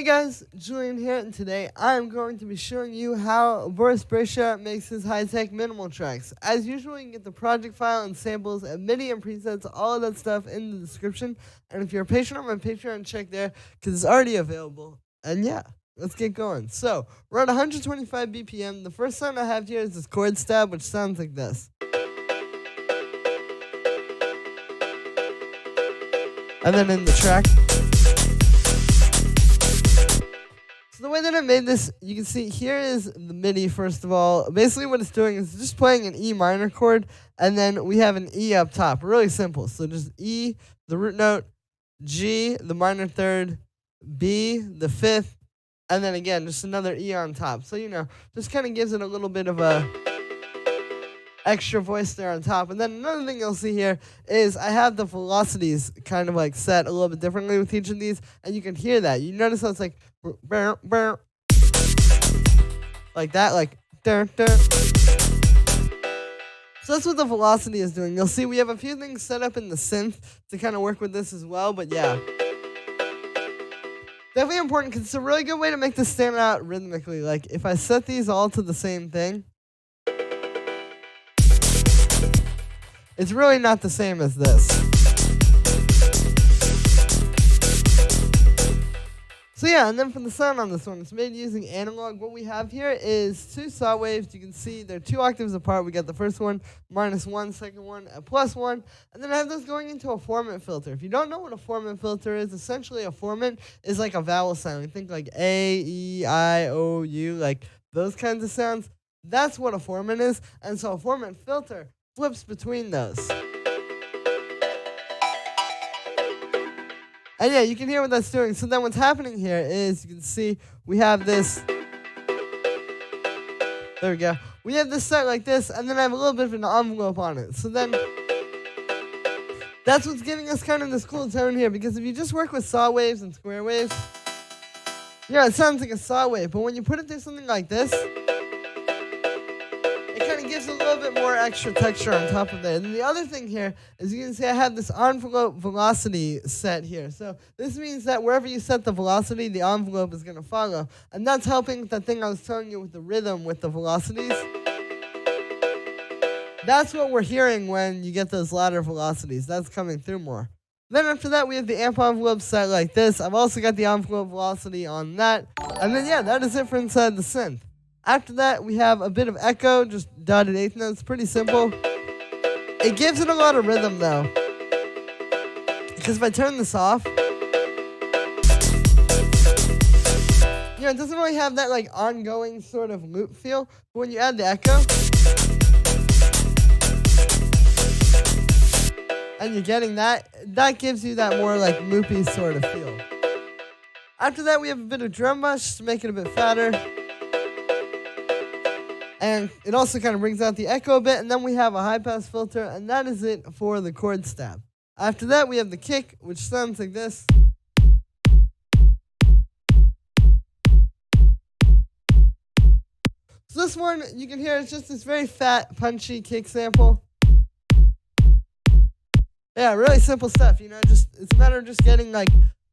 Hey guys, Julian here, and today I'm going to be showing you how Boris Brejcha makes his high-tech minimal tracks. As usual, you can get the project file and samples and MIDI and presets, all of that stuff in the description. And if you're a patron on my Patreon, check there, because it's already available. And yeah, let's get going. So, we're at 125 BPM. The first sound I have here is this chord stab, which sounds like this. And then in the track. So the way that I made this, you can see here is the MIDI, first of all. Basically what it's doing is just playing an E minor chord, and then we have an E up top. Really simple. So just E, the root note, G, the minor third, B, the fifth, and then again, just another E on top. So, just kind of gives it a little bit of a extra voice there on top. And then another thing you'll see here is I have the velocities kind of like set a little bit differently with each of these, and you can hear that. You notice how it's like like that, like dun, dun. So that's what the velocity is doing. You'll see we have a few things set up in the synth to kind of work with this as well, but yeah. Definitely important because it's a really good way to make this stand out rhythmically. Like if I set these all to the same thing, it's really not the same as this. So yeah, and then for the sound on this one, it's made using analog. What we have here is two saw waves. You can see they're 2 octaves apart. We got the first one, -1, second one at +1. And then I have those going into a formant filter. If you don't know what a formant filter is, essentially a formant is like a vowel sound. You think like A, E, I, O, U, like those kinds of sounds. That's what a formant is. And so a formant filter flips between those. And yeah, you can hear what that's doing. So then what's happening here is, you can see we have this. There we go. We have this set like this, and then I have a little bit of an envelope on it. So then that's what's giving us kind of this cool tone here, because if you just work with saw waves and square waves, yeah, it sounds like a saw wave. But when you put it through something like this, gives a little bit more extra texture on top of it. And the other thing here is you can see I have this envelope velocity set here. So this means that wherever you set the velocity, the envelope is going to follow. And that's helping with that thing I was telling you with the rhythm with the velocities. That's what we're hearing when you get those louder velocities. That's coming through more. Then after that, we have the amp envelope set like this. I've also got the envelope velocity on that. And then, yeah, that is it for inside the synth. After that, we have a bit of echo, just dotted eighth notes, pretty simple. It gives it a lot of rhythm though, because if I turn this off, it doesn't really have that like ongoing sort of loop feel. But when you add the echo, and you're getting that gives you that more like loopy sort of feel. After that, we have a bit of drum bush to make it a bit fatter. And it also kind of brings out the echo a bit. And then we have a high-pass filter, and that is it for the chord stab. After that, we have the kick, which sounds like this. So this one, you can hear it's just this very fat, punchy kick sample. Yeah, really simple stuff, just it's a matter of just getting like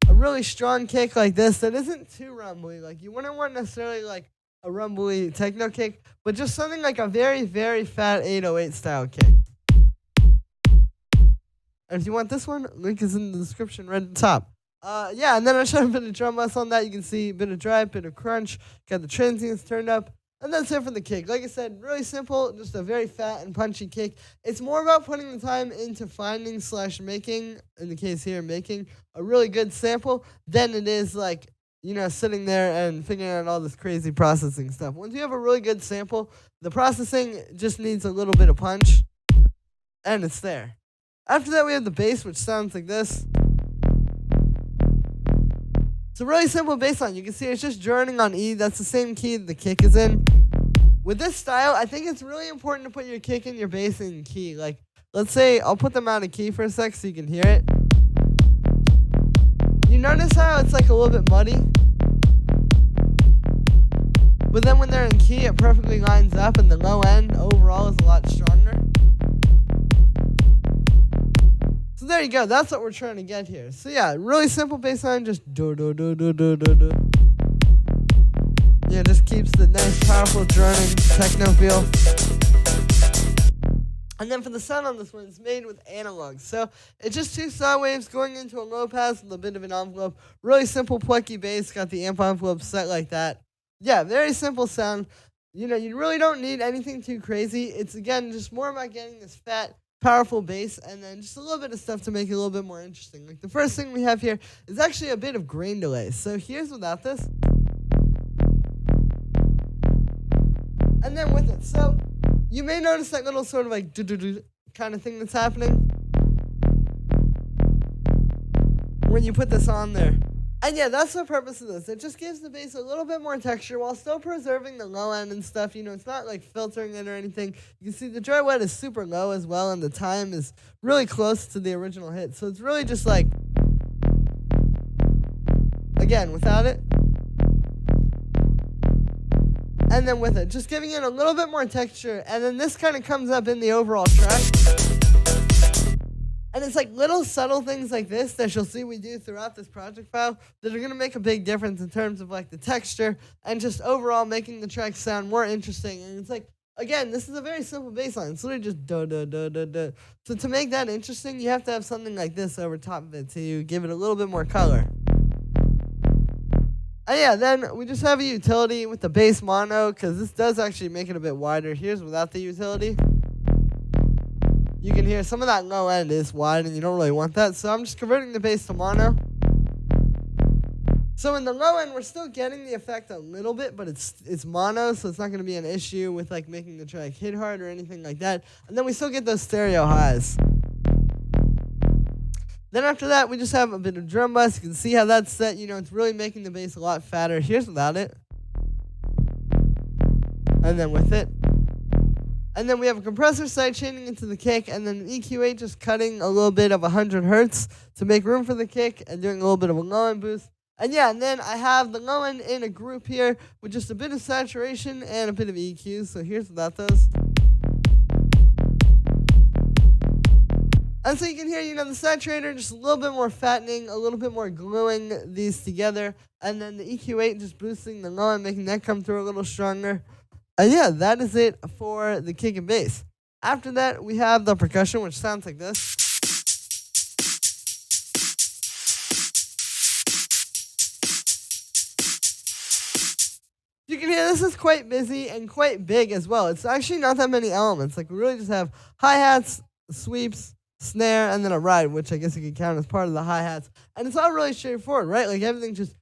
a really strong kick like this that isn't too rumbly. Like you wouldn't want necessarily like a rumbly techno kick, but just something like a very, very fat 808 style kick. And if you want this one, link is in the description right at the top. Yeah, and then I showed a bit of drum bass on that. You can see a bit of drive, bit of crunch, got the transients turned up, and that's it for the kick. Like I said, really simple, just a very fat and punchy kick. It's more about putting the time into finding / making, in the case here, making a really good sample than it is like, sitting there and figuring out all this crazy processing stuff. Once you have a really good sample, the processing just needs a little bit of punch, and it's there. After that, we have the bass, which sounds like this. It's a really simple bass line. You can see it's just journeying on E. That's the same key the kick is in. With this style, I think it's really important to put your kick and your bass in key. Like, let's say I'll put them out of key for a sec so you can hear it. You notice how it's like a little bit muddy? But then when they're in key, it perfectly lines up, and the low end overall is a lot stronger. So there you go. That's what we're trying to get here. So yeah, really simple bass line, just do do do do do do do. Yeah, just keeps the nice, powerful, droning techno feel. And then for the sound on this one, it's made with analog. So it's just 2 saw waves going into a low pass with a bit of an envelope. Really simple, plucky bass. Got the amp envelope set like that. Yeah, very simple sound. You know, you really don't need anything too crazy. It's, again, just more about getting this fat, powerful bass, and then just a little bit of stuff to make it a little bit more interesting. Like the first thing we have here is actually a bit of grain delay. So here's without this. And then with it. So you may notice that little sort of like do-do-do kind of thing that's happening when you put this on there. And yeah, that's the purpose of this. It just gives the bass a little bit more texture while still preserving the low end and stuff. You know, it's not like filtering it or anything. You can see the dry wet is super low as well, and the time is really close to the original hit. So it's really just like, again, without it. And then with it, just giving it a little bit more texture. And then this kind of comes up in the overall track. And it's like little subtle things like this that you'll see we do throughout this project file that are going to make a big difference in terms of like the texture and just overall making the track sound more interesting. And it's like, again, this is a very simple bass line. It's literally just do do do do do. So to make that interesting, you have to have something like this over top of it to give it a little bit more color. And yeah, then we just have a utility with the bass mono, because this does actually make it a bit wider. Here's without the utility. You can hear some of that low end is wide, and you don't really want that. So I'm just converting the bass to mono. So in the low end, we're still getting the effect a little bit, but it's mono, so it's not going to be an issue with like making the track hit hard or anything like that. And then we still get those stereo highs. Then after that, we just have a bit of drum bus. You can see how that's set. You know, it's really making the bass a lot fatter. Here's without it. And then with it. And then we have a compressor side chaining into the kick, and then an EQ8 just cutting a little bit of 100 hertz to make room for the kick and doing a little bit of a low end boost. And yeah, and then I have the low end in a group here with just a bit of saturation and a bit of EQ. So here's without those. And so you can hear, you know, the saturator just a little bit more fattening, a little bit more gluing these together. And then the EQ8 just boosting the low end, making that come through a little stronger. And yeah, that is it for the kick and bass. After that, we have the percussion, which sounds like this. You can hear this is quite busy and quite big as well. It's actually not that many elements. Like we really just have hi-hats, sweeps, snare, and then a ride, which I guess you could count as part of the hi-hats. And it's all really straightforward, right? Like everything just...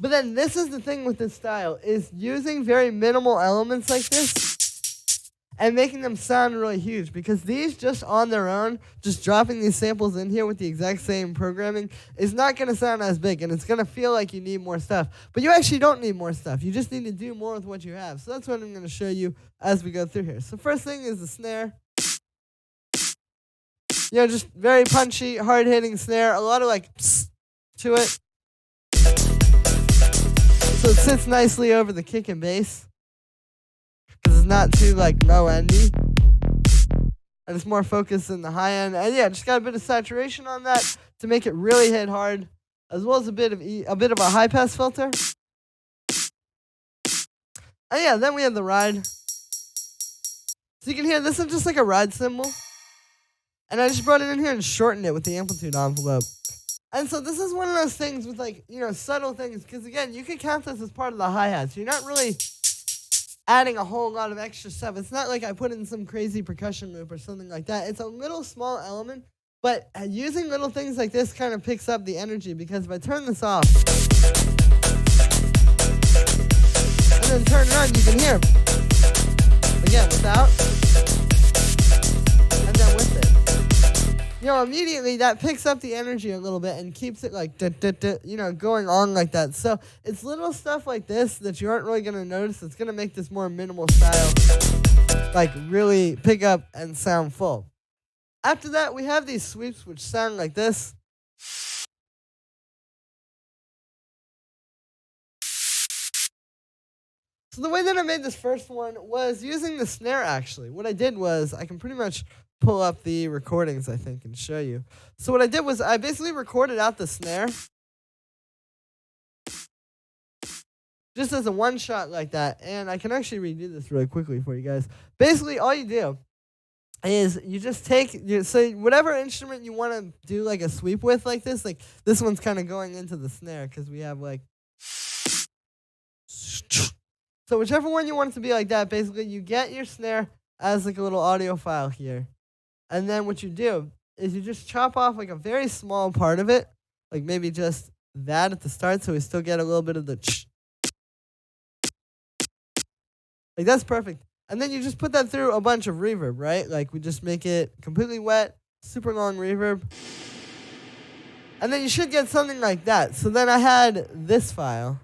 But then this is the thing with this style, is using very minimal elements like this and making them sound really huge, because these just on their own, just dropping these samples in here with the exact same programming is not going to sound as big, and it's going to feel like you need more stuff. But you actually don't need more stuff. You just need to do more with what you have. So that's what I'm going to show you as we go through here. So first thing is the snare. You know, just very punchy, hard-hitting snare. A lot of like psst to it. So it sits nicely over the kick and bass, because it's not too like low endy, and it's more focused in the high end. And yeah, just got a bit of saturation on that to make it really hit hard, as well as a bit of a high pass filter. And yeah, then we have the ride. So you can hear this is just like a ride cymbal, and I just brought it in here and shortened it with the amplitude envelope. And so this is one of those things with like, you know, subtle things, because again, you can count this as part of the hi-hats. You're not really adding a whole lot of extra stuff. It's not like I put in some crazy percussion loop or something like that. It's a little small element, but using little things like this kind of picks up the energy, because if I turn this off and then turn it on, you can hear, again, without, and then with it. You know, immediately that picks up the energy a little bit and keeps it like, you know, going on like that. So it's little stuff like this that you aren't really going to notice. It's going to make this more minimal style, like really pick up and sound full. After that, we have these sweeps which sound like this. So the way that I made this first one was using the snare, actually. What I did was, I can pretty much pull up the recordings, I think, and show you. So what I did was I basically recorded out the snare just as a one shot like that. And I can actually redo this really quickly for you guys. Basically, all you do is you just take, so whatever instrument you want to do like a sweep with like this one's kind of going into the snare because we have like, so whichever one you want it to be like that, basically you get your snare as like a little audio file here. And then what you do is you just chop off like a very small part of it, like maybe just that at the start so we still get a little bit of the like that's perfect. And then you just put that through a bunch of reverb, right? Like we just make it completely wet, super long reverb. And then you should get something like that. So then I had this file.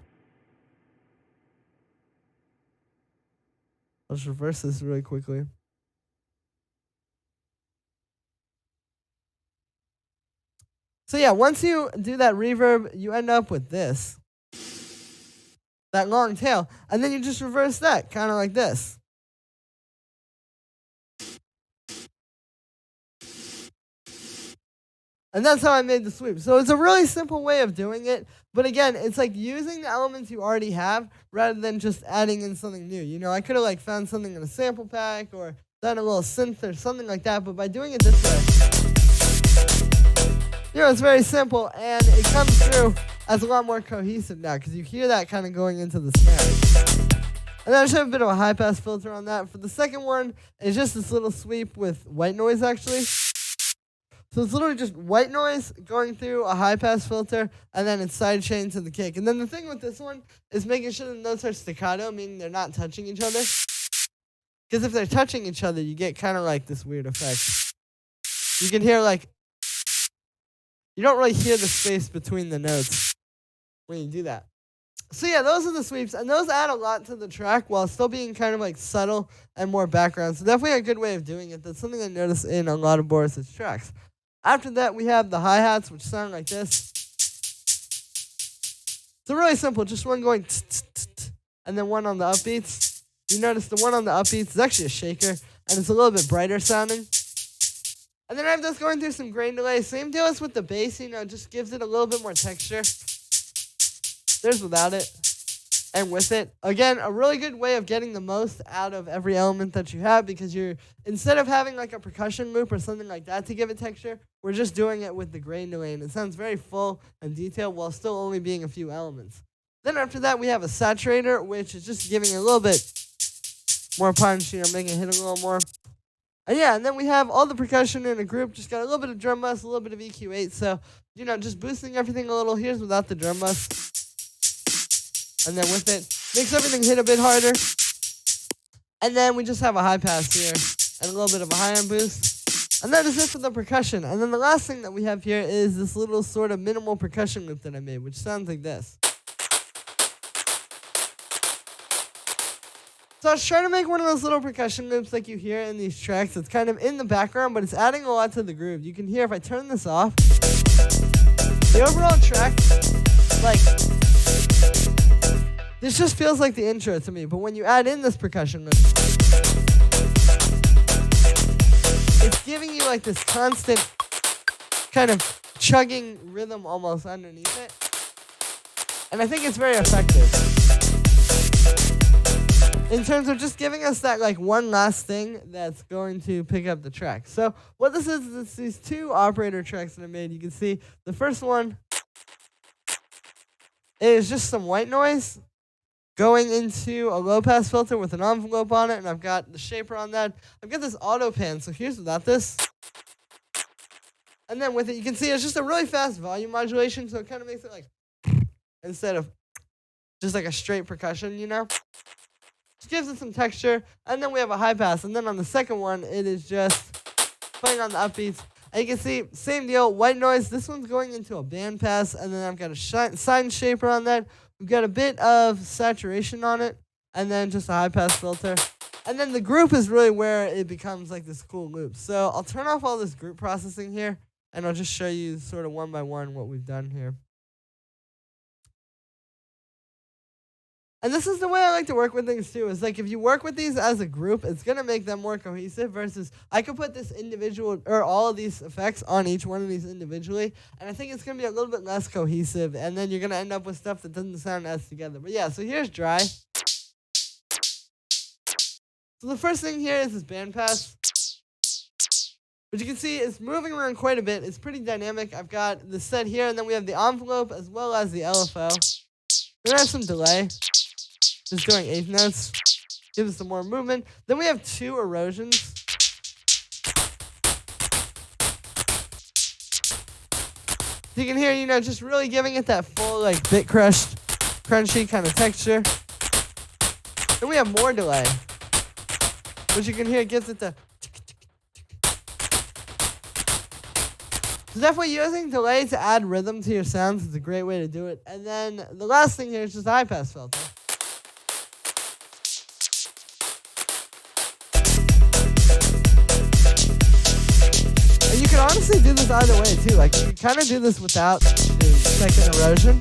Let's reverse this really quickly. So yeah, once you do that reverb, you end up with this. That long tail. And then you just reverse that, kind of like this. And that's how I made the sweep. So it's a really simple way of doing it. But again, it's like using the elements you already have rather than just adding in something new. You know, I could have like found something in a sample pack or done a little synth or something like that. But by doing it this way, you know, it's very simple. And it comes through as a lot more cohesive now because you hear that kind of going into the snare. And then I should have a bit of a high pass filter on that. For the second one, it's just this little sweep with white noise actually. So it's literally just white noise going through a high pass filter, and then it's side chain to the kick. And then the thing with this one is making sure the notes are staccato, meaning they're not touching each other. Because if they're touching each other, you get kind of like this weird effect. You can hear like, you don't really hear the space between the notes when you do that. So yeah, those are the sweeps, and those add a lot to the track while still being kind of like subtle and more background. So definitely a good way of doing it. That's something I noticed in a lot of Boris's tracks. After that, we have the hi-hats, which sound like this. So really simple, just one going and then one on the upbeats. You notice the one on the upbeats is actually a shaker, and it's a little bit brighter sounding. And then I have this going through some grain delay. Same deal as with the bass, you know, just gives it a little bit more texture. There's without it. And with it, again, a really good way of getting the most out of every element that you have because you're, instead of having like a percussion loop or something like that to give it texture, we're just doing it with the grain delay. And it sounds very full and detailed while still only being a few elements. Then after that, we have a saturator, which is just giving it a little bit more punch, you know, making it hit a little more. And yeah, and then we have all the percussion in a group, just got a little bit of drum bus, a little bit of EQ8. So, you know, just boosting everything a little. Here's without the drum bus. And then with it, makes everything hit a bit harder. And then we just have a high pass here and a little bit of a high end boost. And that is it for the percussion. And then the last thing that we have here is this little sort of minimal percussion loop that I made, which sounds like this. So I was trying to make one of those little percussion loops like you hear in these tracks. It's kind of in the background, but it's adding a lot to the groove. You can hear if I turn this off, the overall track, like, this just feels like the intro to me, but when you add in this percussion loop, it's giving you like this constant kind of chugging rhythm almost underneath it. And I think it's very effective in terms of just giving us that like one last thing that's going to pick up the track. So what this is it's these two operator tracks that I made. You can see the first one is just some white noise going into a low pass filter with an envelope on it, and I've got the shaper on that. I've got this auto pan, so here's without this. And then with it, you can see it's just a really fast volume modulation, so it kind of makes it like instead of just like a straight percussion, you know? Just gives it some texture, and then we have a high pass, and then on the second one, it is just playing on the upbeats. And you can see, same deal, white noise. This one's going into a band pass, and then I've got a sine shaper on that. We've got a bit of saturation on it, and then just a high pass filter. And then the group is really where it becomes like this cool loop. So I'll turn off all this group processing here, and I'll just show you sort of one by one what we've done here. And this is the way I like to work with things too. Is like if you work with these as a group, it's gonna make them more cohesive. Versus I could put this individual or all of these effects on each one of these individually, and I think it's gonna be a little bit less cohesive. And then you're gonna end up with stuff that doesn't sound as together. But yeah, so here's dry. So the first thing here is this bandpass. But you can see it's moving around quite a bit. It's pretty dynamic. I've got the set here, and then we have the envelope as well as the LFO. Then I have some delay. Just doing eighth notes. Gives us some more movement. Then we have 2 erosions. So you can hear, just really giving it that full, like, bit crushed, crunchy kind of texture. Then we have more delay. Which you can hear gives it the... So definitely using delay to add rhythm to your sounds is a great way to do it. And then the last thing here is just high pass filter. And you can honestly do this either way too. Like you can kind of do this without the second erosion.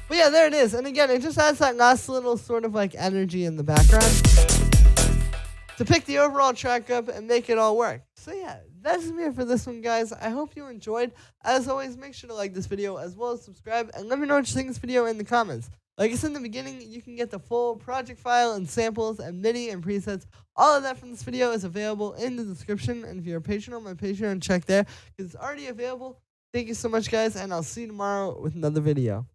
But yeah, there it is. And again, it just adds that last little sort of like energy in the background to pick the overall track up and make it all work. So yeah, that's it for this one, guys. I hope you enjoyed. As always, make sure to like this video as well as subscribe, and let me know what you think of this video in the comments. Like I said in the beginning, you can get the full project file and samples and MIDI and presets. All of that from this video is available in the description, and if you're a patron on my Patreon, check there because it's already available. Thank you so much, guys, and I'll see you tomorrow with another video.